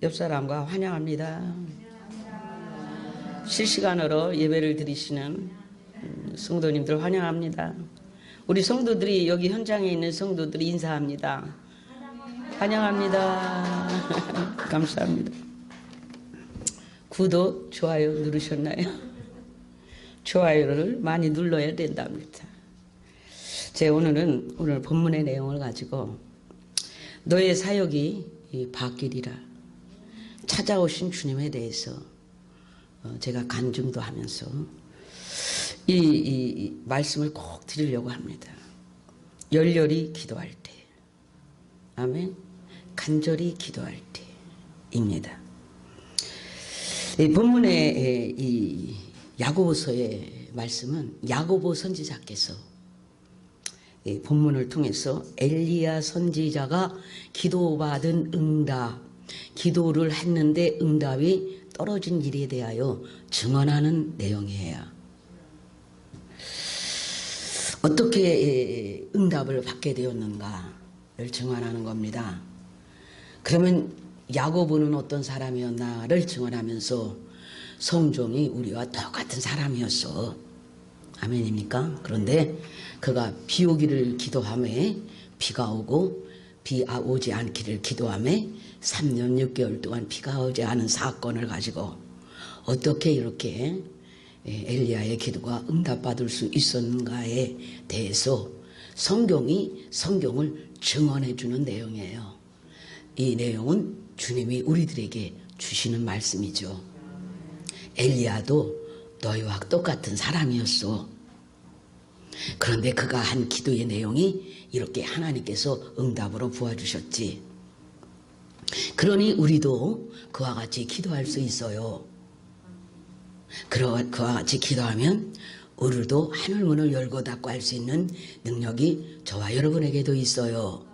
옆 사람과 환영합니다. 실시간으로 예배를 드리시는 성도님들 환영합니다. 우리 성도들이 여기 현장에 있는 성도들이 인사합니다. 환영합니다. 감사합니다. 구독, 좋아요 누르셨나요? 좋아요를 많이 눌러야 된답니다. 제가 오늘 본문의 내용을 가지고 너의 사역이 바뀌리라, 찾아오신 주님에 대해서 제가 간증도 하면서 이 말씀을 꼭 드리려고 합니다. 열렬히 기도할 때, 아멘. 간절히 기도할 때입니다. 이 본문의 이 야고보서의 말씀은 야고보 선지자께서 이 본문을 통해서 엘리야 선지자가 기도받은 응답, 기도를 했는데 응답이 떨어진 일에 대하여 증언하는 내용이에요. 어떻게 응답을 받게 되었는가를 증언하는 겁니다. 그러면 야고보는 어떤 사람이었나를 증언하면서 성종이 우리와 똑같은 사람이었어. 아멘입니까? 그런데 그가 비 오기를 기도하며 비가 오고 비 오지 않기를 기도하며 3년 6개월 동안 비가 오지 않은 사건을 가지고 어떻게 이렇게 엘리야의 기도가 응답받을 수 있었는가에 대해서 성경을 증언해 주는 내용이에요. 이 내용은 주님이 우리들에게 주시는 말씀이죠. 엘리야도 너희와 똑같은 사람이었어. 그런데 그가 한 기도의 내용이 이렇게 하나님께서 응답으로 부어주셨지. 그러니 우리도 그와 같이 기도할 수 있어요. 그와 같이 기도하면 우리도 하늘문을 열고 닫고 할 수 있는 능력이 저와 여러분에게도 있어요.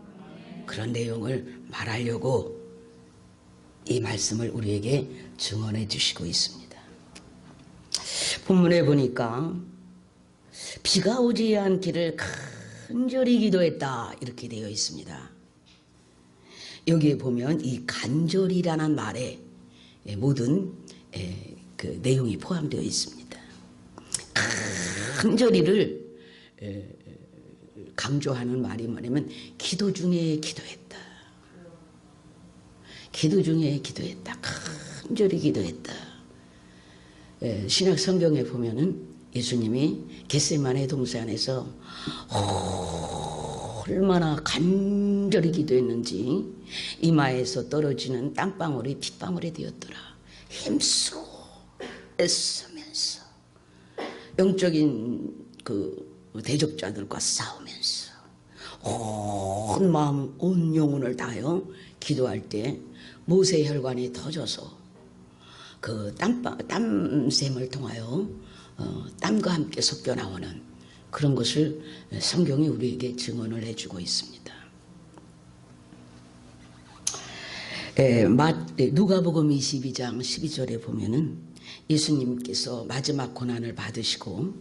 그런 내용을 말하려고 이 말씀을 우리에게 증언해 주시고 있습니다. 본문에 보니까 비가 오지 않기를 간절히 기도했다 이렇게 되어 있습니다. 여기에 보면 이 간절이라는 말에 모든 그 내용이 포함되어 있습니다. 간절이를 강조하는 말이 뭐냐면 기도 중에 기도했다. 기도 중에 기도했다. 간절히 기도했다. 신약 성경에 보면은 예수님이 겟세마네 동산에서 얼마나 간절히 기도했는지 이마에서 떨어지는 땀방울이 핏방울이 되었더라. 힘쓰고 애쓰면서 영적인 그 대적자들과 싸우면서 온 마음 온 영혼을 다하여 기도할 때 모세 혈관이 터져서 그 땀샘을 통하여 땀과 함께 섞여 나오는 그런 것을 성경이 우리에게 증언을 해주고 있습니다. 누가복음 22장 12절에 보면은 예수님께서 마지막 고난을 받으시고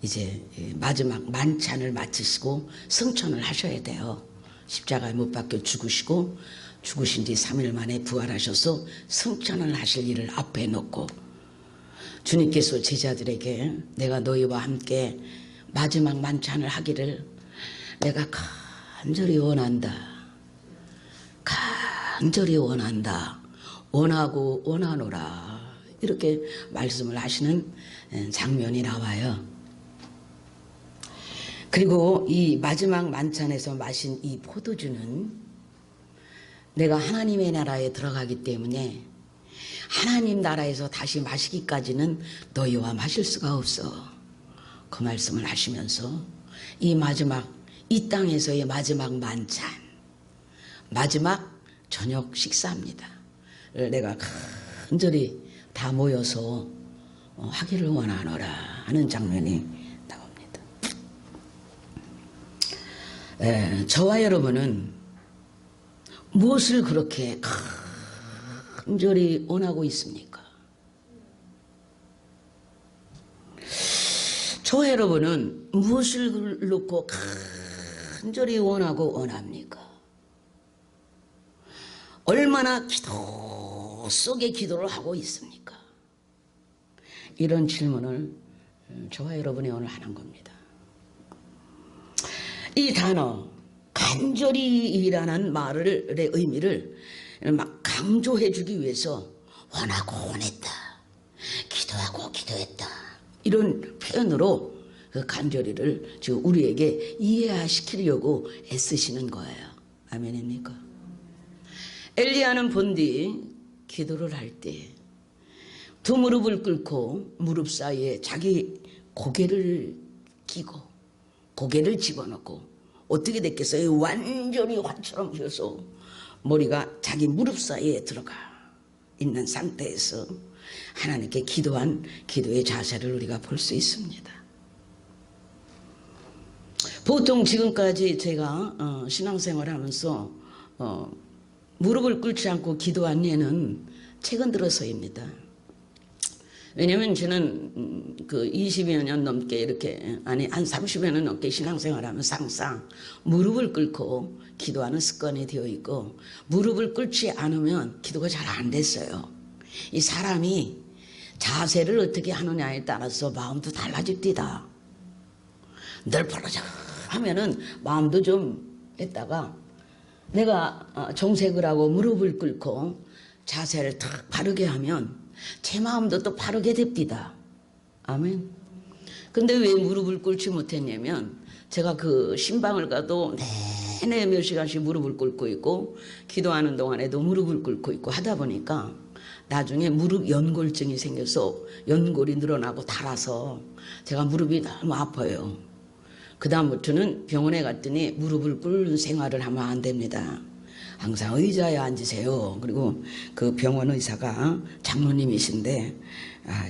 이제 마지막 만찬을 마치시고 승천을 하셔야 돼요. 십자가에 못 박혀 죽으시고 죽으신 지 3일 만에 부활하셔서 승천을 하실 일을 앞에 놓고 주님께서 제자들에게 내가 너희와 함께 마지막 만찬을 하기를 내가 간절히 원한다. 간절히 원한다. 원하고 원하노라. 이렇게 말씀을 하시는 장면이 나와요. 그리고 이 마지막 만찬에서 마신 이 포도주는 내가 하나님의 나라에 들어가기 때문에 하나님 나라에서 다시 마시기까지는 너희와 마실 수가 없어. 그 말씀을 하시면서 이 마지막 이 땅에서의 마지막 만찬, 마지막 저녁 식사입니다. 내가 간절히 다 모여서 하기를 원하노라 하는 장면이 나옵니다. 저와 여러분은 무엇을 그렇게 간절히 원하고 있습니까? 저와 여러분은 무엇을 놓고 간절히 원하고 원합니까? 얼마나 속에 기도를 하고 있습니까? 이런 질문을 저와 여러분이 오늘 하는 겁니다. 이 단어 간절히라는 말의 의미를 막 강조해 주기 위해서 원하고 원했다, 기도하고 기도했다, 이런 표현으로 그 간절히를 지금 우리에게 이해시키려고 애쓰시는 거예요. 아멘입니까? 엘리야는 본디 기도를 할 때 두 무릎을 꿇고 무릎 사이에 자기 고개를 끼고 고개를 집어넣고 어떻게 됐겠어요? 완전히 화처럼 휘어서 머리가 자기 무릎 사이에 들어가 있는 상태에서 하나님께 기도한 기도의 자세를 우리가 볼 수 있습니다. 보통 지금까지 제가 신앙생활을 하면서 무릎을 꿇지 않고 기도한 예는 최근 들어서입니다. 왜냐하면 저는 그 20여 년 넘게 이렇게 한 30여 년 넘게 신앙생활을 하면서 항상 무릎을 꿇고 기도하는 습관이 되어 있고, 무릎을 꿇지 않으면 기도가 잘 안 됐어요. 이 사람이 자세를 어떻게 하느냐에 따라서 마음도 달라집니다. 늘 벌어져 하면은 마음도 좀 했다가 내가 정색을 하고 무릎을 꿇고 자세를 탁 바르게 하면 제 마음도 또 바르게 됩니다. 아멘. 근데 왜 무릎을 꿇지 못했냐면 제가 그 신방을 가도 내내 몇 시간씩 무릎을 꿇고 있고 기도하는 동안에도 무릎을 꿇고 있고 하다 보니까 나중에 무릎 연골증이 생겨서 연골이 늘어나고 닳아서 제가 무릎이 너무 아파요. 그 다음부터는 병원에 갔더니 무릎을 꿇는 생활을 하면 안 됩니다. 항상 의자에 앉으세요. 그리고 그 병원 의사가 장로님이신데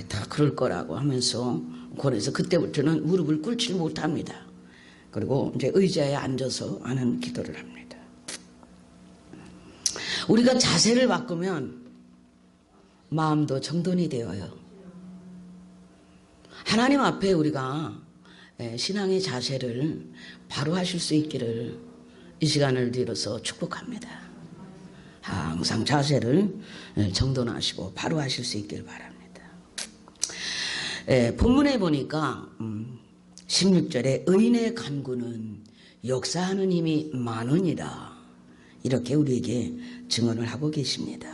다 그럴 거라고 하면서 그래서 그때부터는 무릎을 꿇지 못합니다. 그리고 이제 의자에 앉아서 하는 기도를 합니다. 우리가 자세를 바꾸면 마음도 정돈이 되어요. 하나님 앞에 우리가 신앙의 자세를 바로 하실 수 있기를 이 시간을 빌어서 축복합니다. 항상 자세를 정돈하시고 바로 하실 수 있기를 바랍니다. 본문에 보니까 16절에 의인의 간구는 역사하는 힘이 많으니라, 이렇게 우리에게 증언을 하고 계십니다.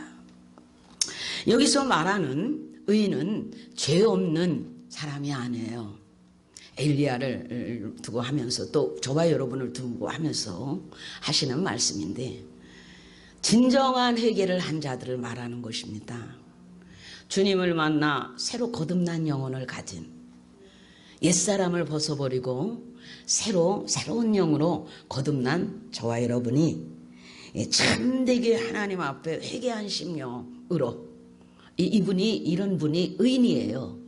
여기서 말하는 의인은 죄 없는 사람이 아니에요. 엘리야를 두고 하면서 또 저와 여러분을 두고 하면서 하시는 말씀인데, 진정한 회개를 한 자들을 말하는 것입니다. 주님을 만나 새로 거듭난 영혼을 가진, 옛사람을 벗어버리고 새로운 영으로 거듭난 저와 여러분이 참되게 하나님 앞에 회개한 심령으로, 이런 분이 의인이에요.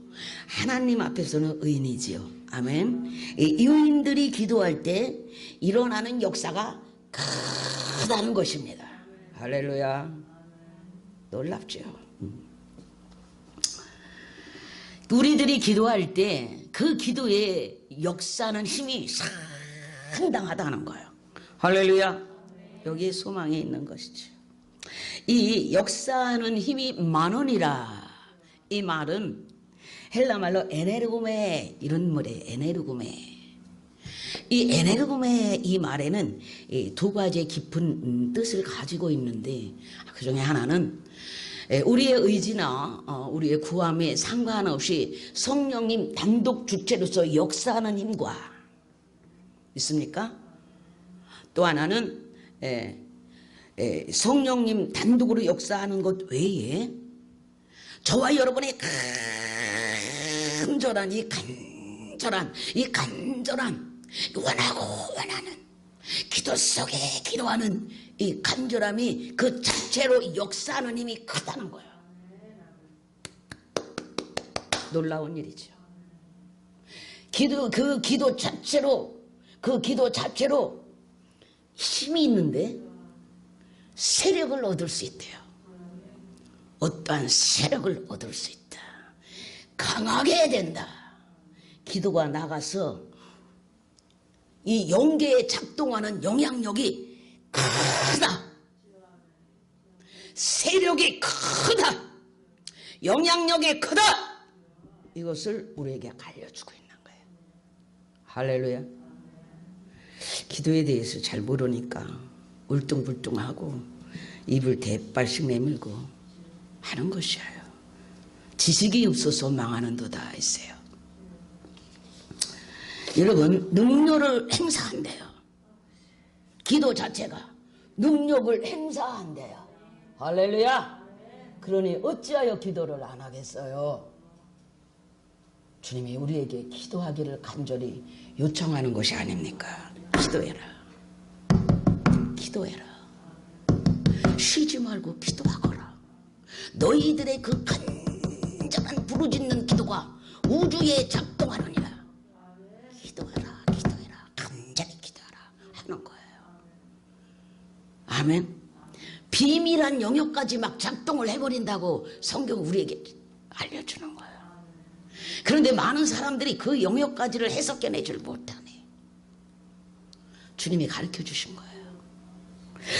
하나님 앞에서는 의인이지요. 아멘. 이 의인들이 기도할 때 일어나는 역사가 크다는 것입니다. 할렐루야. 놀랍죠. 우리들이 기도할 때 그 기도에 역사하는 힘이 상당하다는 거예요. 할렐루야. 여기에 소망이 있는 것이죠. 이 역사하는 힘이 만원이라, 이 말은 헬라 말로 에네르고메, 이런 말이에요. 에네르고메. 이 에네르고메, 이 말에는 두 가지의 깊은 뜻을 가지고 있는데, 그 중에 하나는 우리의 의지나 우리의 구함에 상관없이 성령님 단독 주체로서 역사하는 힘과 있습니까? 또 하나는 성령님 단독으로 역사하는 것 외에 저와 여러분의 간절한 원하는 기도 속에 기도하는 이 간절함이 그 자체로 역사하는 힘이 크다는 거예요. 놀라운 일이죠. 그 기도 자체로 힘이 있는데 세력을 얻을 수 있대요. 어떠한 세력을 얻을 수 있다. 강하게 된다. 기도가 나가서 이 영계에 작동하는 영향력이 크다. 세력이 크다, 영향력이 크다, 이것을 우리에게 알려주고 있는 거예요. 할렐루야. 기도에 대해서 잘 모르니까 울뚱불뚱하고 입을 대빨씩 내밀고 하는 것이에요. 지식이 없어서 망하는 도다 했어요. 여러분, 능력을 행사한대요. 기도 자체가 능력을 행사한대요. 할렐루야. 그러니 어찌하여 기도를 안 하겠어요? 주님이 우리에게 기도하기를 간절히 요청하는 것이 아닙니까? 기도해라. 기도해라. 쉬지 말고 기도하거라. 너희들의 그 간절한 부르짖는 기도가 우주에 작동하느니라. 기도해라. 기도해라. 간절히 기도하라 하는 거예요. 아멘. 비밀한 영역까지 막 작동을 해버린다고 성경은 우리에게 알려주는 거예요. 그런데 많은 사람들이 그 영역까지를 해석해내질 못하네. 주님이 가르쳐 주신 거예요.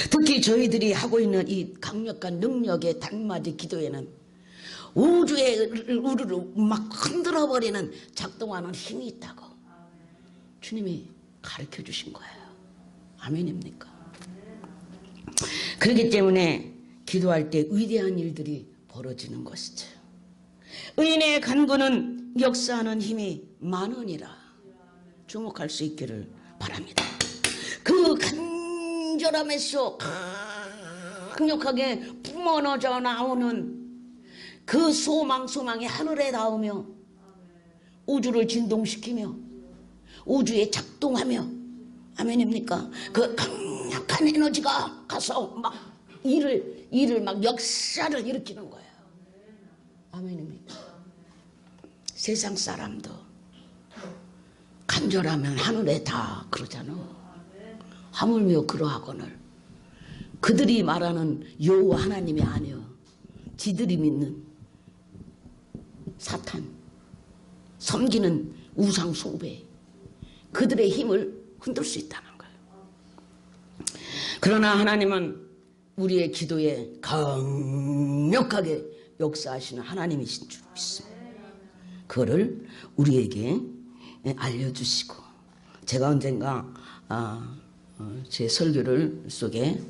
특히 저희들이 하고 있는 이 강력한 능력의 단마디 기도에는 우주의 우르르 막 흔들어버리는 작동하는 힘이 있다고 주님이 가르쳐 주신 거예요. 아멘입니까? 그렇기 때문에 기도할 때 위대한 일들이 벌어지는 것이죠. 의인의 간구는 역사하는 힘이 많으니라. 주목할 수 있기를 바랍니다. 그 간절함에서 강력하게 뿜어져 나오는 그 소망이 하늘에 닿으며 우주를 진동시키며 우주에 작동하며, 아멘입니까? 그 강력한 에너지가 가서 막 일을 막 역사를 일으키는 거예요. 아멘입니까? 세상 사람도 간절하면 하늘에 다 그러잖아. 하물며 그러하거늘 그들이 말하는 여호와 하나님이 아니여 지들이 믿는 사탄, 섬기는 우상 숭배, 그들의 힘을 흔들 수 있다는 거예요. 그러나 하나님은 우리의 기도에 강력하게 역사하시는 하나님이신 줄 믿습니다. 그거를 우리에게 알려주시고, 제가 언젠가 제 설교를 속에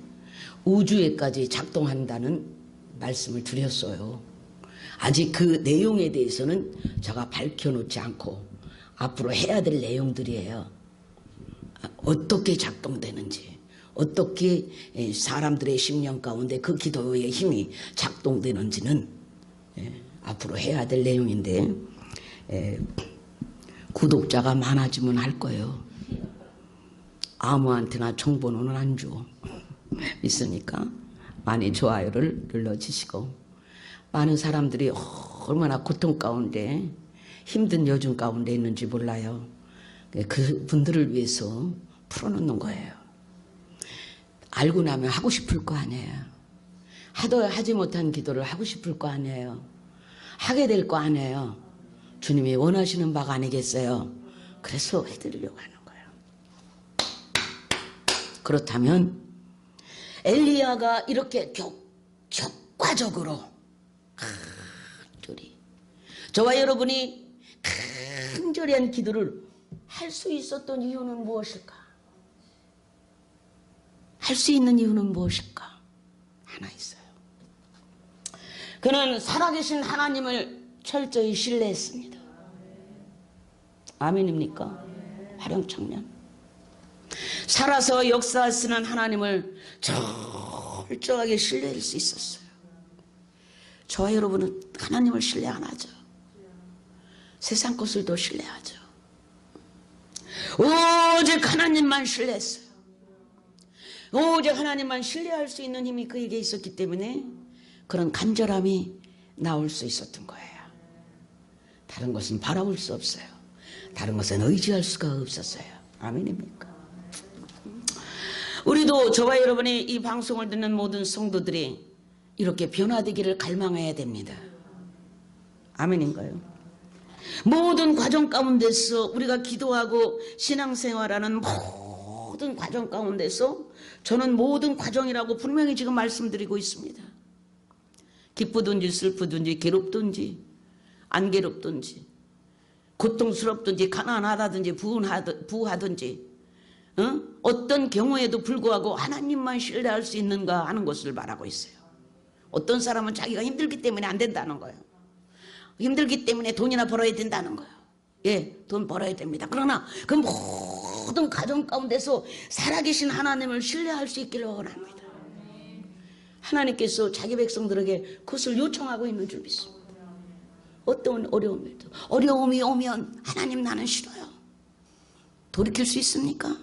우주에까지 작동한다는 말씀을 드렸어요. 아직 그 내용에 대해서는 제가 밝혀놓지 않고 앞으로 해야 될 내용들이에요. 어떻게 작동되는지, 어떻게 사람들의 심령 가운데 그 기도의 힘이 작동되는지는 앞으로 해야 될 내용인데, 구독자가 많아지면 할 거예요. 아무한테나 정보는 안 줘. 있으니까 많이 좋아요를 눌러주시고, 많은 사람들이 얼마나 고통 가운데 힘든 여중 가운데 있는지 몰라요. 그 분들을 위해서 풀어놓는 거예요. 알고 나면 하고 싶을 거 아니에요. 하지 못한 기도를 하고 싶을 거 아니에요. 하게 될 거 아니에요. 주님이 원하시는 바가 아니겠어요. 그래서 해드리려고 하는 거예요. 그렇다면 엘리야가 이렇게 격과적으로 간절히, 저와 여러분이 간절한 기도를 할 수 있었던 이유는 무엇일까? 할 수 있는 이유는 무엇일까? 하나 있어요. 그는 살아계신 하나님을 철저히 신뢰했습니다. 아멘입니까? 화령청년. 살아서 역사하시는 하나님을 철저하게 신뢰할 수 있었어요. 저와 여러분은 하나님을 신뢰 안 하죠. 세상 것을 더 신뢰하죠. 오직 하나님만 신뢰했어요. 오직 하나님만 신뢰할 수 있는 힘이 그에게 있었기 때문에 그런 간절함이 나올 수 있었던 거예요. 다른 것은 바라볼 수 없어요. 다른 것은 의지할 수가 없었어요. 아멘입니까? 우리도, 저와 여러분이 이 방송을 듣는 모든 성도들이 이렇게 변화되기를 갈망해야 됩니다. 아멘인가요? 모든 과정 가운데서 우리가 기도하고 신앙생활하는 모든 과정 가운데서, 저는 모든 과정이라고 분명히 지금 말씀드리고 있습니다. 기쁘든지 슬프든지 괴롭든지 안 괴롭든지 고통스럽든지 가난하다든지 부하든지 어떤 경우에도 불구하고 하나님만 신뢰할 수 있는가 하는 것을 말하고 있어요. 어떤 사람은 자기가 힘들기 때문에 안 된다는 거예요. 힘들기 때문에 돈이나 벌어야 된다는 거예요. 예, 돈 벌어야 됩니다. 그러나 그 모든 가정 가운데서 살아계신 하나님을 신뢰할 수 있기를 원합니다. 하나님께서 자기 백성들에게 그것을 요청하고 있는 줄 믿습니다. 어떤 어려움이 오면 하나님 나는 싫어요. 돌이킬 수 있습니까?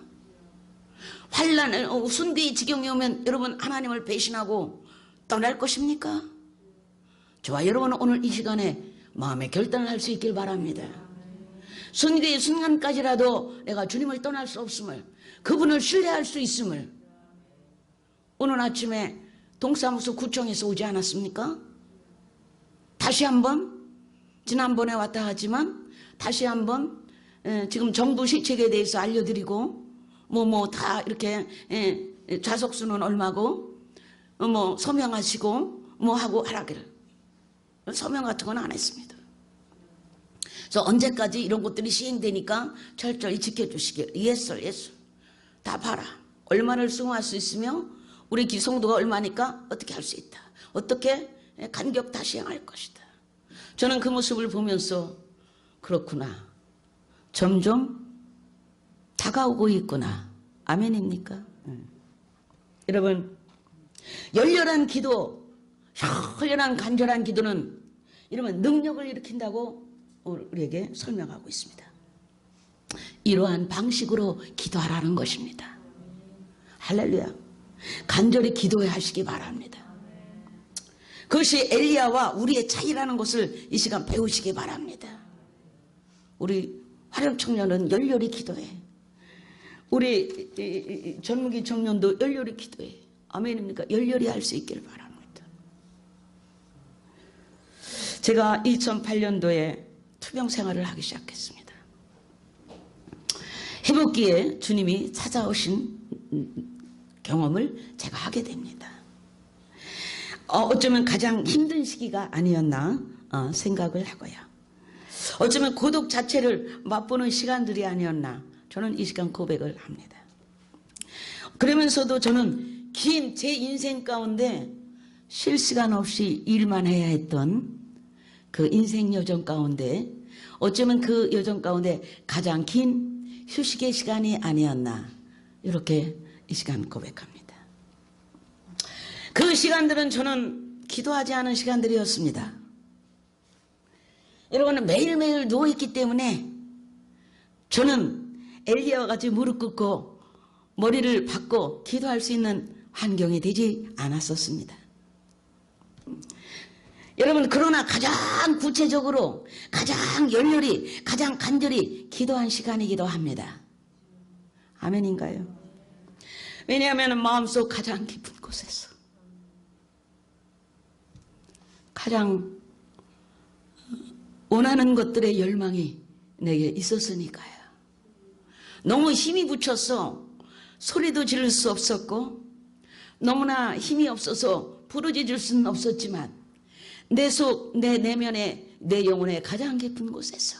환난, 순교의 지경이 오면 여러분 하나님을 배신하고 떠날 것입니까? 저와 여러분은 오늘 이 시간에 마음의 결단을 할 수 있길 바랍니다. 순교의 순간까지라도 내가 주님을 떠날 수 없음을, 그분을 신뢰할 수 있음을. 오늘 아침에 동사무소 구청에서 오지 않았습니까? 다시 한번, 지난번에 왔다 하지만 다시 한번 지금 정부 시책에 대해서 알려드리고 다 이렇게 좌석수는 얼마고 서명하시고 하고 하라기를. 서명 같은 건 안 했습니다. 그래서 언제까지 이런 것들이 시행되니까 철저히 지켜주시길. 예술 다 봐라. 얼마를 수용할 수 있으며 우리 기성도가 얼마니까 어떻게 할 수 있다. 어떻게 간격 다 시행할 것이다. 저는 그 모습을 보면서 그렇구나. 점점 다가오고 있구나. 아멘입니까? 여러분, 열렬한 기도, 열렬한 간절한 기도는 이러면 능력을 일으킨다고 우리에게 설명하고 있습니다. 이러한 방식으로 기도하라는 것입니다. 할렐루야. 간절히 기도하시기 바랍니다. 그것이 엘리야와 우리의 차이라는 것을 이 시간 배우시기 바랍니다. 우리 화령 청년은 열렬히 기도해. 우리 젊은이 청년도 열렬히 기도해. 아멘입니까? 열렬히 할 수 있기를 바랍니다. 제가 2008년도에 투병 생활을 하기 시작했습니다. 회복기에 주님이 찾아오신 경험을 제가 하게 됩니다. 어쩌면 가장 힘든 시기가 아니었나 생각을 하고요. 어쩌면 고독 자체를 맛보는 시간들이 아니었나 저는 이 시간 고백을 합니다. 그러면서도 저는 긴 제 인생 가운데 쉴 시간 없이 일만 해야 했던 그 인생 여정 가운데 어쩌면 그 여정 가운데 가장 긴 휴식의 시간이 아니었나 이렇게 이 시간 고백합니다. 그 시간들은 저는 기도하지 않은 시간들이었습니다. 여러분은 매일매일 누워있기 때문에 저는 엘리야와 같이 무릎 꿇고 머리를 박고 기도할 수 있는 환경이 되지 않았었습니다. 여러분, 그러나 가장 구체적으로 가장 열렬히 가장 간절히 기도한 시간이기도 합니다. 아멘인가요? 왜냐하면 마음속 가장 깊은 곳에서 가장 원하는 것들의 열망이 내게 있었으니까요. 너무 힘이 붙였어. 소리도 지를 수 없었고 너무나 힘이 없어서 부르짖을 수는 없었지만 내 속, 내 내면에, 내 영혼의 가장 깊은 곳에서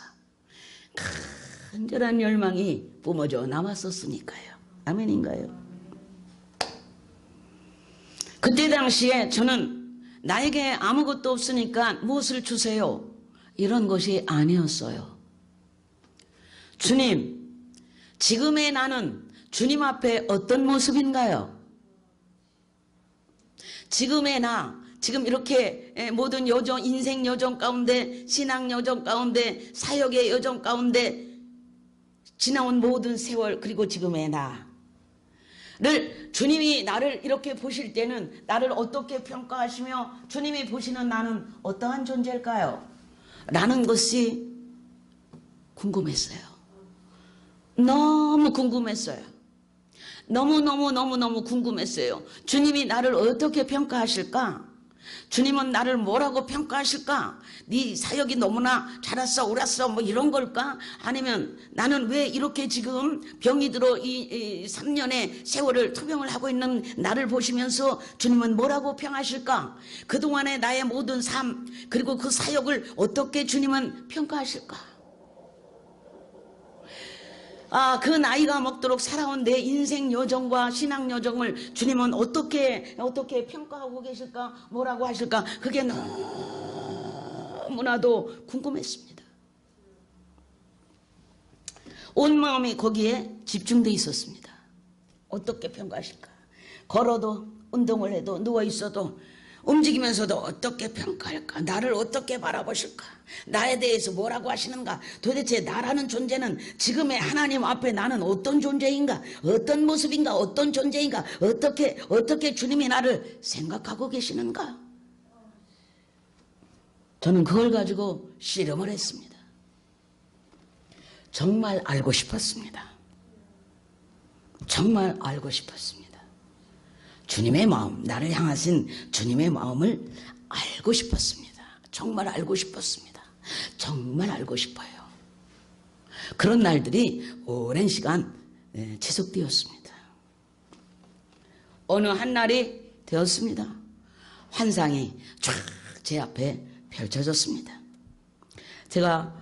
간절한 열망이 뿜어져 남았었으니까요. 아멘인가요? 그때 당시에 저는 나에게 아무것도 없으니까 무엇을 주세요? 이런 것이 아니었어요. 주님, 지금의 나는 주님 앞에 어떤 모습인가요? 지금의 나, 지금 이렇게 모든 여정, 인생 여정 가운데, 신앙 여정 가운데, 사역의 여정 가운데 지나온 모든 세월, 그리고 지금의 나를 주님이 나를 이렇게 보실 때는 나를 어떻게 평가하시며 주님이 보시는 나는 어떠한 존재일까요? 라는 것이 궁금했어요. 너무 궁금했어요. 너무너무 궁금했어요. 주님이 나를 어떻게 평가하실까? 주님은 나를 뭐라고 평가하실까? 네 사역이 너무나 잘했어, 옳았어, 뭐 이런 걸까? 아니면 나는 왜 이렇게 지금 병이 들어 이 3년의 세월을 투병을 하고 있는 나를 보시면서 주님은 뭐라고 평하실까? 그동안의 나의 모든 삶, 그리고 그 사역을 어떻게 주님은 평가하실까? 그 나이가 먹도록 살아온 내 인생 여정과 신앙 여정을 주님은 어떻게 평가하고 계실까? 뭐라고 하실까? 그게 너무나도 궁금했습니다. 온 마음이 거기에 집중되어 있었습니다. 어떻게 평가하실까? 걸어도 운동을 해도 누워있어도 움직이면서도 어떻게 평가할까? 나를 어떻게 바라보실까? 나에 대해서 뭐라고 하시는가? 도대체 나라는 존재는 지금의 하나님 앞에 나는 어떤 존재인가? 어떤 모습인가? 어떤 존재인가? 어떻게 주님이 나를 생각하고 계시는가? 저는 그걸 가지고 씨름을 했습니다. 정말 알고 싶었습니다. 정말 알고 싶었습니다. 주님의 마음, 나를 향하신 주님의 마음을 알고 싶었습니다. 정말 알고 싶었습니다. 정말 알고 싶어요. 그런 날들이 오랜 시간 지속되었습니다. 어느 한 날이 되었습니다. 환상이 쫙 제 앞에 펼쳐졌습니다. 제가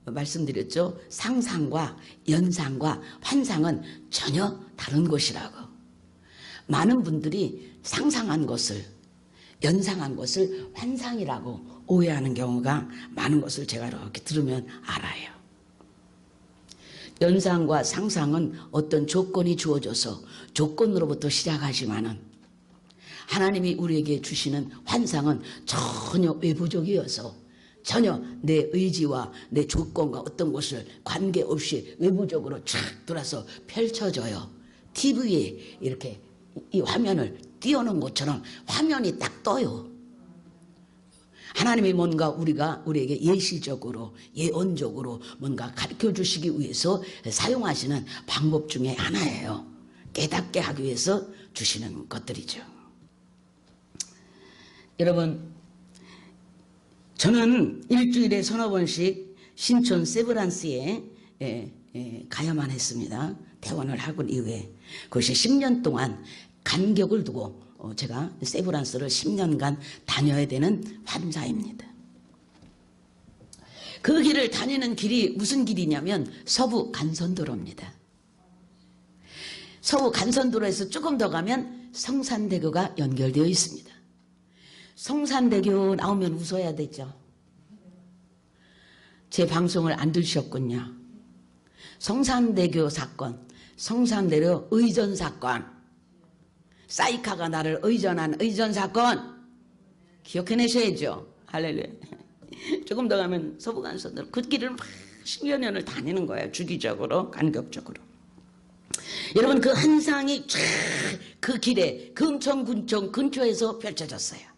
말씀드렸죠. 상상과 연상과 환상은 전혀 다른 것이라고. 많은 분들이 상상한 것을, 연상한 것을 환상이라고 오해하는 경우가 많은 것을 제가 이렇게 들으면 알아요. 연상과 상상은 어떤 조건이 주어져서 조건으로부터 시작하지만은 하나님이 우리에게 주시는 환상은 전혀 외부적이어서 전혀 내 의지와 내 조건과 어떤 것을 관계없이 외부적으로 쫙 돌아서 펼쳐져요. TV에 이렇게 이 화면을 띄워놓은 것처럼 화면이 딱 떠요. 하나님이 뭔가 우리에게 예시적으로 예언적으로 뭔가 가르쳐 주시기 위해서 사용하시는 방법 중에 하나예요. 깨닫게 하기 위해서 주시는 것들이죠. 여러분, 저는 일주일에 서너 번씩 신촌 세브란스에 가야만 했습니다. 퇴원을 하고 이후에. 그것이 10년 동안 간격을 두고 제가 세브란스를 10년간 다녀야 되는 환자입니다. 그 길을 다니는 길이 무슨 길이냐면 서부 간선도로입니다. 서부 간선도로에서 조금 더 가면 성산대교가 연결되어 있습니다. 성산대교 나오면 웃어야 되죠. 제 방송을 안 들으셨군요. 성산대교 사건, 성산대교 의전 사건, 사이카가 나를 의전한 의전 사건 기억해내셔야죠. 할렐루야. 조금 더 가면 서부간선도로 그 길을 막 10여 년을 다니는 거예요. 주기적으로 간격적으로. 여러분, 그 한상이 쫙 그 길에 금천구청 근처에서 펼쳐졌어요.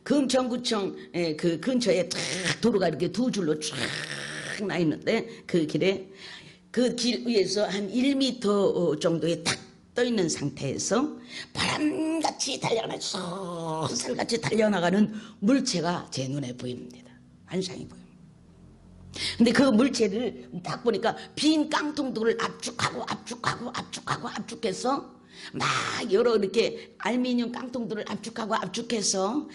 금천구청 그 근처에 쫙 도로가 이렇게 두 줄로 쫙 나 있는데 그 길에 그 길 위에서 한 1m 정도에 딱 떠 있는 상태에서 바람같이 달려가는 솟살같이 달려나가는 물체가 제 눈에 보입니다. 환상이 보입니다. 근데 그 물체를 딱 보니까 빈 깡통들을 압축해서 막 여러 이렇게 알미늄 깡통들을 압축해서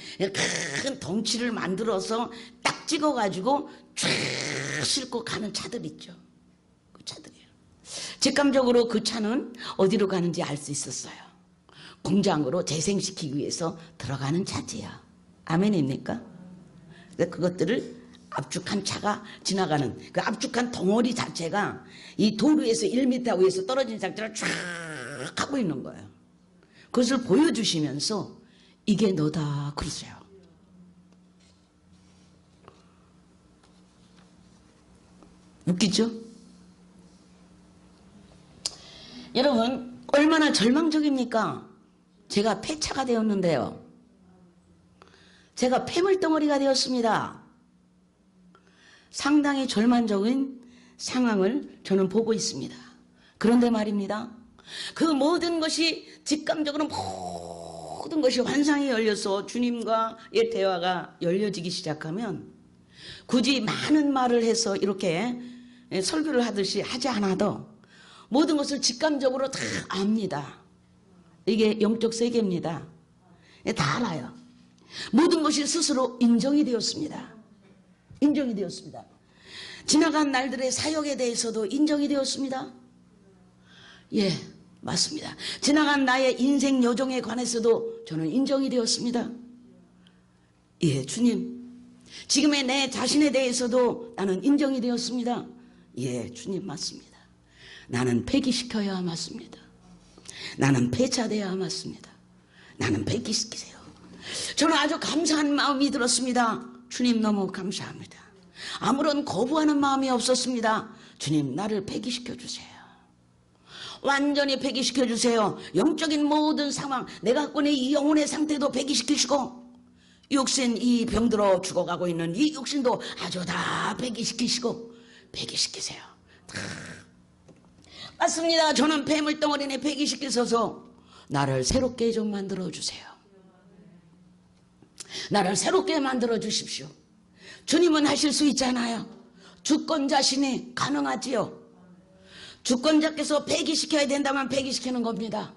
큰 덩치를 만들어서 딱 찍어가지고 쫙 싣고 가는 차들 있죠. 그 차들이에요. 직감적으로 그 차는 어디로 가는지 알 수 있었어요. 공장으로 재생시키기 위해서 들어가는 차지요. 아멘입니까? 그것들을 압축한 차가 지나가는 그 압축한 덩어리 자체가 이 도로에서 1m 위에서 떨어진 상태로 쫙 하고 있는 거예요. 그것을 보여주시면서 이게 너다 그러세요. 웃기죠? 여러분, 얼마나 절망적입니까? 제가 폐차가 되었는데요. 제가 폐물덩어리가 되었습니다. 상당히 절망적인 상황을 저는 보고 있습니다. 그런데 말입니다. 그 모든 것이 직감적으로 모든 것이 환상이 열려서 주님과의 대화가 열려지기 시작하면 굳이 많은 말을 해서 이렇게 설교를 하듯이 하지 않아도 모든 것을 직감적으로 다 압니다. 이게 영적 세계입니다. 다 알아요. 모든 것이 스스로 인정이 되었습니다. 인정이 되었습니다. 지나간 날들의 사역에 대해서도 인정이 되었습니다. 예, 맞습니다. 지나간 나의 인생 여정에 관해서도 저는 인정이 되었습니다. 예, 주님. 지금의 내 자신에 대해서도 나는 인정이 되었습니다. 예, 주님 맞습니다. 나는 폐기시켜야 맞습니다. 나는 폐차돼야 맞습니다. 나는 폐기시키세요. 저는 아주 감사한 마음이 들었습니다. 주님 너무 감사합니다. 아무런 거부하는 마음이 없었습니다. 주님 나를 폐기시켜 주세요. 완전히 폐기시켜 주세요. 영적인 모든 상황, 내가 갖고 있는 이 영혼의 상태도 폐기시키시고 육신 이 병들어 죽어가고 있는 이 육신도 아주 다 폐기시키시고 폐기시키세요. 다. 맞습니다. 저는 폐물덩어리에 폐기시키셔서 나를 새롭게 좀 만들어 주세요. 나를 새롭게 만들어 주십시오. 주님은 하실 수 있잖아요. 주권자신이 가능하지요. 주권자께서 폐기시켜야 된다면 폐기시키는 겁니다.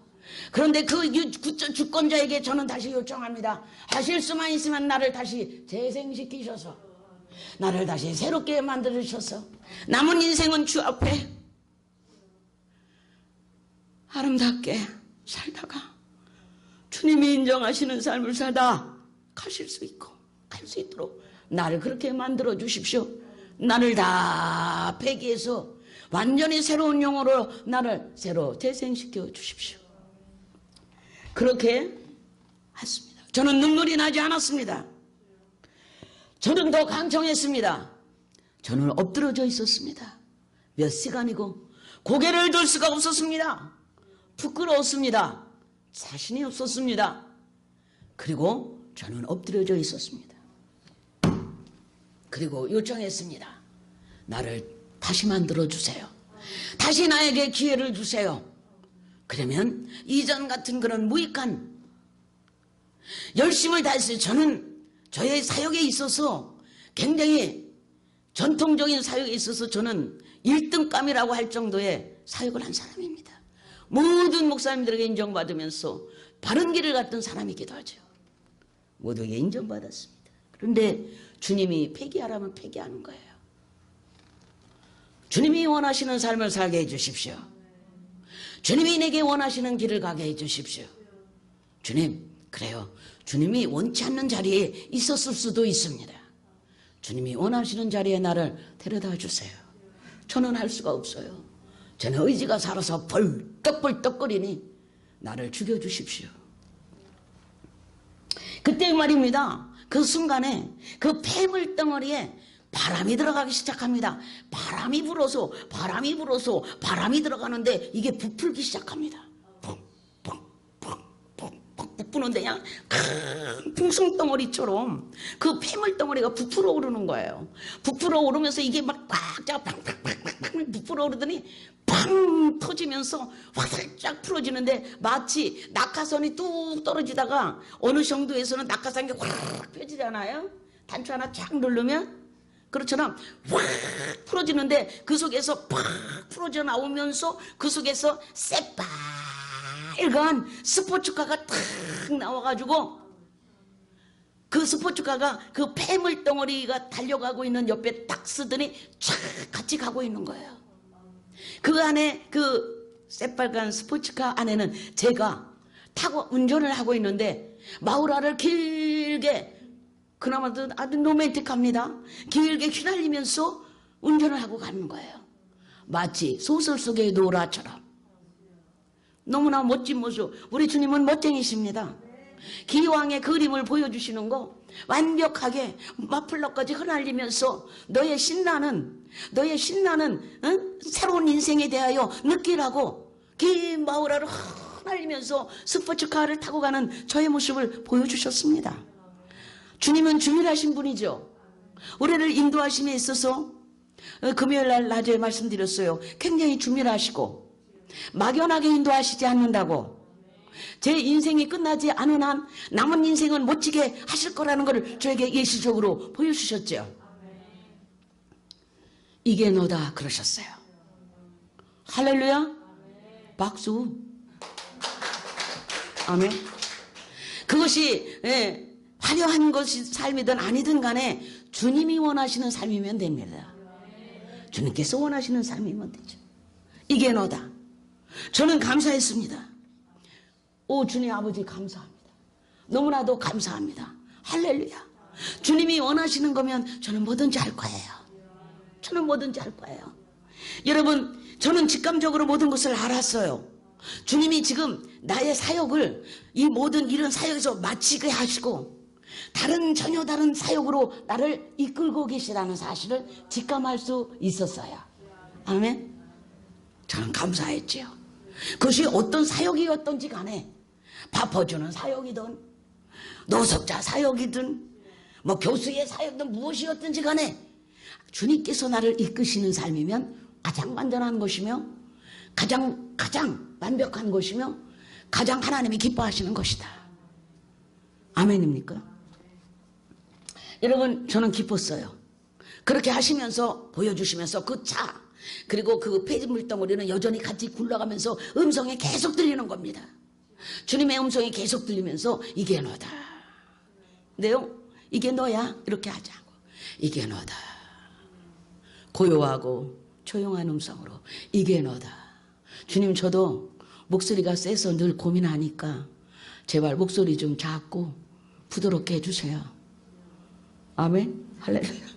그런데 그 주권자에게 저는 다시 요청합니다. 하실 수만 있으면 나를 다시 재생시키셔서 나를 다시 새롭게 만들으셔서 남은 인생은 주 앞에 아름답게 살다가 주님이 인정하시는 삶을 살다 가실 수 있고 갈 수 있도록 나를 그렇게 만들어 주십시오. 나를 다 폐기해서 완전히 새로운 영으로 나를 새로 재생시켜 주십시오. 그렇게 했습니다. 저는 눈물이 나지 않았습니다. 저는 더 강청했습니다. 저는 엎드러져 있었습니다. 몇 시간이고 고개를 들 수가 없었습니다. 부끄러웠습니다. 자신이 없었습니다. 그리고 저는 엎드려져 있었습니다. 그리고 요청했습니다. 나를 다시 만들어 주세요. 다시 나에게 기회를 주세요. 그러면 이전 같은 그런 무익한 열심을 다했어요. 저는 저의 사역에 있어서 굉장히 전통적인 사역에 있어서 저는 1등감이라고 할 정도의 사역을 한 사람입니다. 모든 목사님들에게 인정받으면서 바른 길을 갔던 사람이기도 하죠. 모두에게 인정받았습니다. 그런데 주님이 폐기하라면 폐기하는 거예요. 주님이 원하시는 삶을 살게 해주십시오. 주님이 내게 원하시는 길을 가게 해주십시오. 주님, 그래요. 주님이 원치 않는 자리에 있었을 수도 있습니다. 주님이 원하시는 자리에 나를 데려다 주세요. 저는 할 수가 없어요. 저는 의지가 살아서 벌떡벌떡거리니 나를 죽여주십시오. 그때 말입니다. 그 순간에 그 폐물 덩어리에 바람이 들어가기 시작합니다. 바람이 불어서 바람이 들어가는데 이게 부풀기 시작합니다. 부푸는데 그냥 큰 풍선 덩어리처럼 그 폐물 덩어리가 부풀어 오르는 거예요. 부풀어 오르면서 이게 막 꽉 부풀어 오르더니 팡 터지면서 활짝 풀어지는데 마치 낙하선이 뚝 떨어지다가 어느 정도에서는 낙하산이 확 펴지잖아요. 단추 하나 쫙 누르면 그렇처럼 확 풀어지는데 그 속에서 팍 풀어져 나오면서 그 속에서 새빨간 스포츠카가 탁 나와가지고 그 스포츠카가 그 폐물 덩어리가 달려가고 있는 옆에 딱 쓰더니 촥 같이 가고 있는 거예요. 그 안에 그 새빨간 스포츠카 안에는 제가 타고 운전을 하고 있는데 마우라를 길게 그나마도 아주 로맨틱합니다. 길게 휘날리면서 운전을 하고 가는 거예요. 마치 소설 속의 노라처럼. 너무나 멋진 모습. 우리 주님은 멋쟁이십니다. 기왕의 그림을 보여주시는 거 완벽하게 마플러까지 흩날리면서 너의 신나는 새로운 인생에 대하여 느끼라고 긴 마우라를 흩날리면서 스포츠카를 타고 가는 저의 모습을 보여주셨습니다. 주님은 주밀하신 분이죠. 우리를 인도하심에 있어서 금요일 날 낮에 말씀드렸어요. 굉장히 주밀하시고 막연하게 인도하시지 않는다고. 제 인생이 끝나지 않은 한 남은 인생은 멋지게 하실 거라는 것을 저에게 예시적으로 보여주셨죠. 이게 너다 그러셨어요. 할렐루야. 박수. 아멘. 그것이 화려한 것이 삶이든 아니든 간에 주님이 원하시는 삶이면 됩니다. 주님께서 원하시는 삶이면 되죠. 이게 너다. 저는 감사했습니다. 오 주님 아버지 감사합니다. 너무나도 감사합니다. 할렐루야. 주님이 원하시는 거면 저는 뭐든지 할 거예요. 저는 뭐든지 할 거예요. 여러분, 저는 직감적으로 모든 것을 알았어요. 주님이 지금 나의 사역을 이 모든 이런 사역에서 마치게 하시고 전혀 다른 사역으로 나를 이끌고 계시다는 사실을 직감할 수 있었어요. 아멘. 저는 감사했지요. 그것이 어떤 사역이었던지 간에 밥 퍼주는 사역이든 노석자 사역이든 뭐 교수의 사역이든 무엇이었든지 간에 주님께서 나를 이끄시는 삶이면 가장 완전한 것이며 가장 완벽한 것이며 가장 하나님이 기뻐하시는 것이다. 아멘입니까? 여러분, 저는 기뻤어요. 그렇게 하시면서 보여주시면서 그 차 그리고 그 폐지물 덩어리는 여전히 같이 굴러가면서 음성이 계속 들리는 겁니다. 주님의 음성이 계속 들리면서 이게 너다. 근데요, 이게 너야 이렇게 하지 않고 이게 너다. 고요하고 조용한 음성으로 이게 너다. 주님, 저도 목소리가 세서 늘 고민하니까 제발 목소리 좀 작고 부드럽게 해주세요. 아멘. 할렐루야.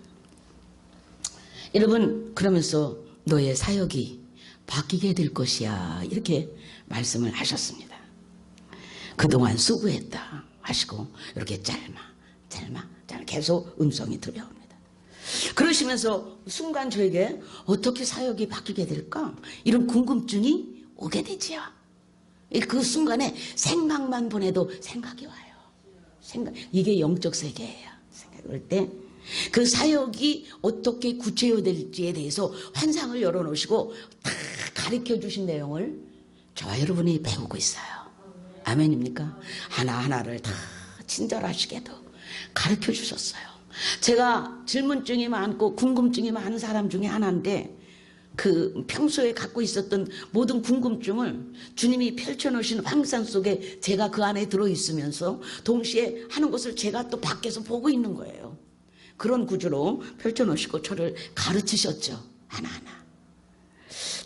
여러분, 그러면서 너의 사역이 바뀌게 될 것이야 이렇게 말씀을 하셨습니다. 그동안 수고했다 하시고 이렇게 짧아 계속 음성이 들려옵니다. 그러시면서 순간 저에게 어떻게 사역이 바뀌게 될까 이런 궁금증이 오게 되지요. 그 순간에 생각만 보내도 생각이 와요. 이게 영적 세계예요. 생각할 때 그 사역이 어떻게 구체화될지에 대해서 환상을 열어놓으시고 다 가르쳐 주신 내용을 저와 여러분이 배우고 있어요. 아멘입니까? 하나하나를 다 친절하시게도 가르쳐 주셨어요. 제가 질문증이 많고 궁금증이 많은 사람 중에 하나인데 그 평소에 갖고 있었던 모든 궁금증을 주님이 펼쳐놓으신 환상 속에 제가 그 안에 들어있으면서 동시에 하는 것을 제가 또 밖에서 보고 있는 거예요. 그런 구조로 펼쳐놓으시고 저를 가르치셨죠. 하나하나.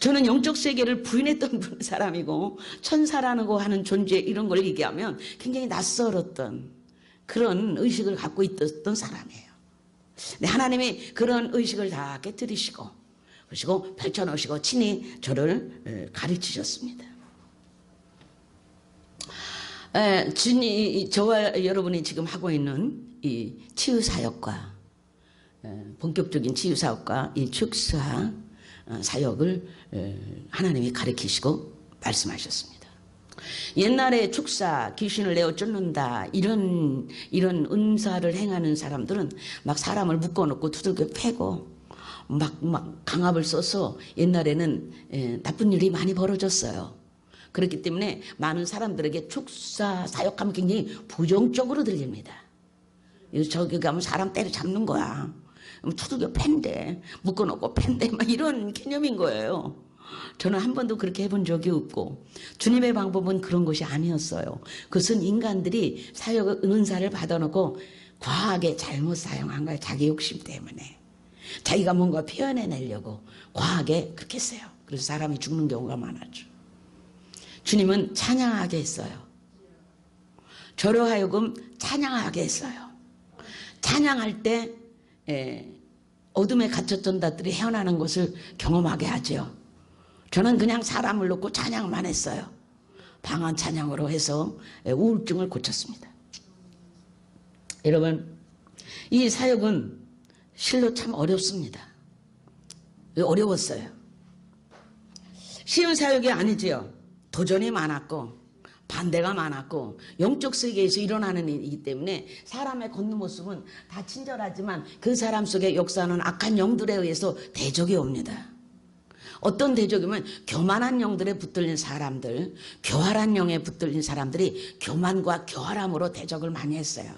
저는 영적 세계를 부인했던 사람이고 천사라는 거 하는 존재 이런 걸 얘기하면 굉장히 낯설었던 그런 의식을 갖고 있었던 사람이에요. 네, 하나님이 그런 의식을 다 깨뜨리시고 그러시고 펼쳐놓으시고 친히 저를 가르치셨습니다. 저와 여러분이 지금 하고 있는 이 치유사역과 본격적인 치유사역과 이 축사 사역을 하나님이 가르치시고 말씀하셨습니다. 옛날에 축사, 귀신을 내어 쫓는다 이런 은사를 행하는 사람들은 막 사람을 묶어놓고 두들겨 패고 막 강압을 써서 옛날에는 나쁜 일이 많이 벌어졌어요. 그렇기 때문에 많은 사람들에게 축사 사역하면 굉장히 부정적으로 들립니다. 저기 가면 사람 때려잡는 거야. 두들겨 팬대, 묶어놓고 팬대, 막 이런 개념인 거예요. 저는 한 번도 그렇게 해본 적이 없고 주님의 방법은 그런 것이 아니었어요. 그것은 인간들이 사역 은사를 받아놓고 과하게 잘못 사용한 거예요. 자기 욕심 때문에. 자기가 뭔가 표현해내려고 과하게 그렇게 했어요. 그래서 사람이 죽는 경우가 많았죠. 주님은 찬양하게 했어요. 저로 하여금 찬양하게 했어요. 찬양할 때 어둠에 갇혔던 자들이 헤어나는 것을 경험하게 하죠. 저는 그냥 사람을 놓고 찬양만 했어요. 방언 찬양으로 해서 우울증을 고쳤습니다. 여러분, 이 사역은 실로 참 어렵습니다. 어려웠어요. 쉬운 사역이 아니지요. 도전이 많았고 반대가 많았고 영적 세계에서 일어나는 일이기 때문에 사람의 겉모습은 다 친절하지만 그 사람 속에 역사하는 악한 영들에 의해서 대적이 옵니다. 어떤 대적이면 교만한 영들에 붙들린 사람들, 교활한 영에 붙들린 사람들이 교만과 교활함으로 대적을 많이 했어요.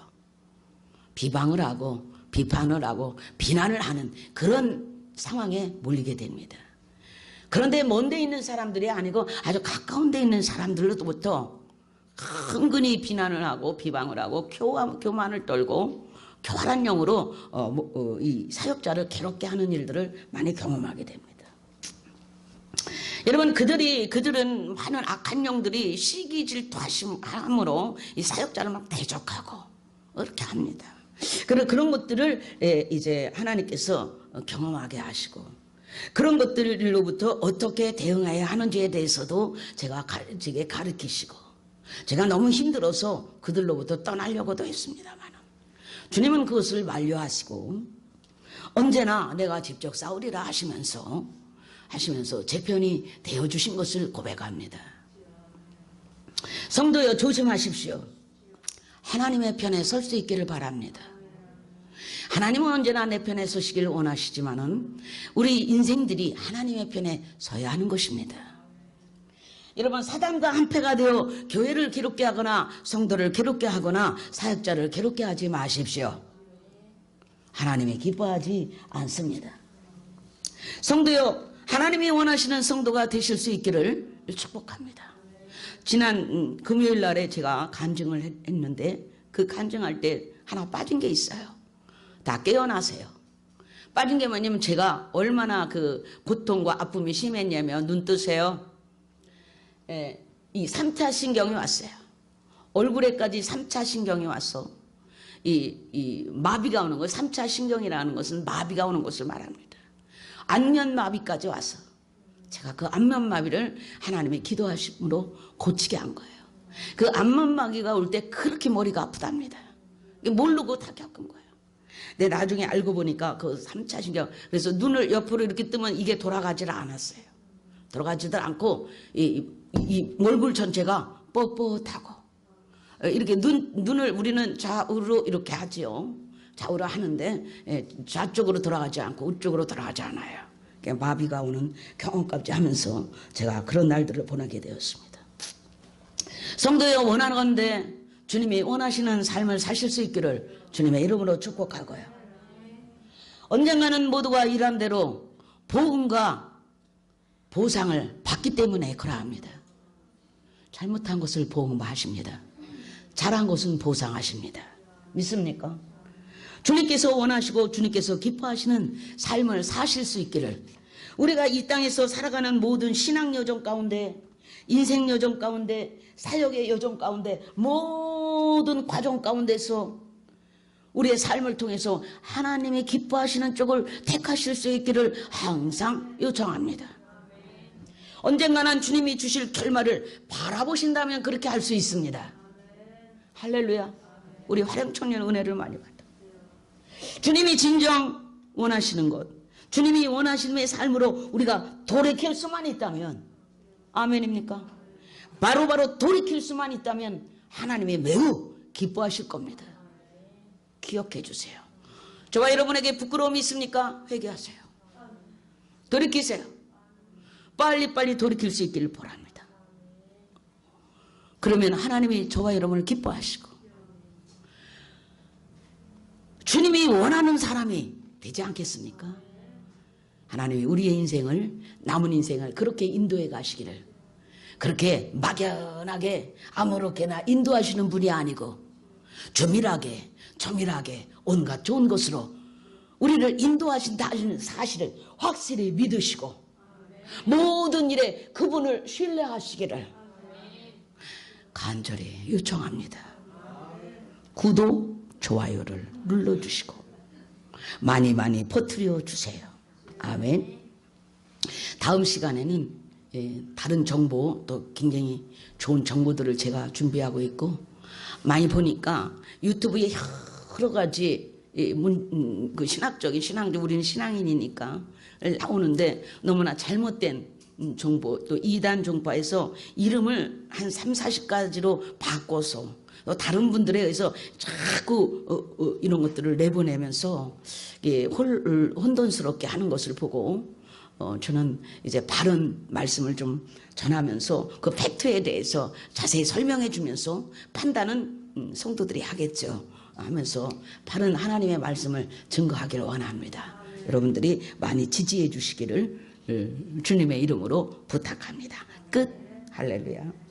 비방을 하고 비판을 하고 비난을 하는 그런 상황에 몰리게 됩니다. 그런데 먼데 있는 사람들이 아니고 아주 가까운 데 있는 사람들로부터 은근히 비난을 하고 비방을 하고 교만을 떨고 교활한 영으로 이 사역자를 괴롭게 하는 일들을 많이 경험하게 됩니다. 여러분, 그들은 많은 악한 영들이 시기 질투함으로 이 사역자를 막 대적하고 이렇게 합니다. 그런 것들을 이제 하나님께서 경험하게 하시고 그런 것들로부터 어떻게 대응해야 하는지에 대해서도 제게 가르치시고 제가 너무 힘들어서 그들로부터 떠나려고도 했습니다만 주님은 그것을 만류하시고 언제나 내가 직접 싸우리라 하시면서 제 편이 되어주신 것을 고백합니다. 성도여, 조심하십시오. 하나님의 편에 설 수 있기를 바랍니다. 하나님은 언제나 내 편에 서시기를 원하시지만은 우리 인생들이 하나님의 편에 서야 하는 것입니다. 여러분, 사단과 한패가 되어 교회를 괴롭게 하거나 성도를 괴롭게 하거나 사역자를 괴롭게 하지 마십시오. 하나님이 기뻐하지 않습니다. 성도여, 하나님이 원하시는 성도가 되실 수 있기를 축복합니다. 지난 금요일 날에 제가 간증을 했는데 그 간증할 때 하나 빠진 게 있어요. 다 깨어나세요. 빠진 게 뭐냐면 제가 얼마나 그 고통과 아픔이 심했냐면 눈 뜨세요. 이 3차 신경이 왔어요. 얼굴에까지 3차 신경이 왔어. 이 마비가 오는 거, 3차 신경이라는 것은 마비가 오는 것을 말합니다. 안면마비까지 와서 제가 그 안면마비를 하나님이 기도하심으로 고치게 한 거예요. 그 안면마비가 올 때 그렇게 머리가 아프답니다. 모르고 다 겪은 거예요. 근데 나중에 알고 보니까 그 3차 신경, 그래서 눈을 옆으로 이렇게 뜨면 이게 돌아가지를 않았어요. 돌아가지도 않고 이 얼굴 전체가 뻣뻣하고 이렇게 눈을 우리는 좌우로 이렇게 하지요. 좌우로 하는데 좌쪽으로 돌아가지 않고 우쪽으로 돌아가지 않아요. 마비가 오는 경험까지 하면서 제가 그런 날들을 보내게 되었습니다. 성도여, 원하건대 주님이 원하시는 삶을 사실 수 있기를 주님의 이름으로 축복하고요. 언젠가는 모두가 일한 대로 복음과 보상을 받기 때문에 그러합니다. 잘못한 것을 복음화하십니다. 잘한 것은 보상하십니다. 믿습니까? 주님께서 원하시고 주님께서 기뻐하시는 삶을 사실 수 있기를, 우리가 이 땅에서 살아가는 모든 신앙 여정 가운데, 인생 여정 가운데, 사역의 여정 가운데, 모든 과정 가운데서 우리의 삶을 통해서 하나님이 기뻐하시는 쪽을 택하실 수 있기를 항상 요청합니다. 언젠가는 주님이 주실 결말을 바라보신다면 그렇게 할 수 있습니다. 할렐루야. 우리 화령청년 은혜를 많이 받아. 주님이 진정 원하시는 것, 주님이 원하시는 삶으로 우리가 돌이킬 수만 있다면, 아멘입니까? 바로 돌이킬 수만 있다면 하나님이 매우 기뻐하실 겁니다. 기억해 주세요. 저와 여러분에게 부끄러움이 있습니까? 회개하세요. 돌이키세요. 빨리빨리 돌이킬 수 있기를 바랍니다. 그러면 하나님이 저와 여러분을 기뻐하시고 주님이 원하는 사람이 되지 않겠습니까? 하나님이 우리의 인생을, 남은 인생을 그렇게 인도해 가시기를, 그렇게 막연하게 아무렇게나 인도하시는 분이 아니고 조밀하게 온갖 좋은 것으로 우리를 인도하신다는 사실을 확실히 믿으시고 모든 일에 그분을 신뢰하시기를 간절히 요청합니다. 구독, 좋아요를 눌러주시고 많이 퍼뜨려 주세요. 아멘. 다음 시간에는 다른 정보, 또 굉장히 좋은 정보들을 제가 준비하고 있고, 많이 보니까 유튜브에 여러 가지 그 신앙적, 우리는 신앙인이니까 나오는데 너무나 잘못된 정보, 또 이단 종파에서 이름을 한 30-40가지로 바꿔서 또 다른 분들에 의해서 자꾸 이런 것들을 내보내면서 혼돈스럽게 하는 것을 보고 저는 이제 바른 말씀을 좀 전하면서 그 팩트에 대해서 자세히 설명해 주면서 판단은 성도들이 하겠죠. 하면서 바른 하나님의 말씀을 증거하기를 원합니다. 여러분들이 많이 지지해 주시기를 주님의 이름으로 부탁합니다. 끝. 할렐루야.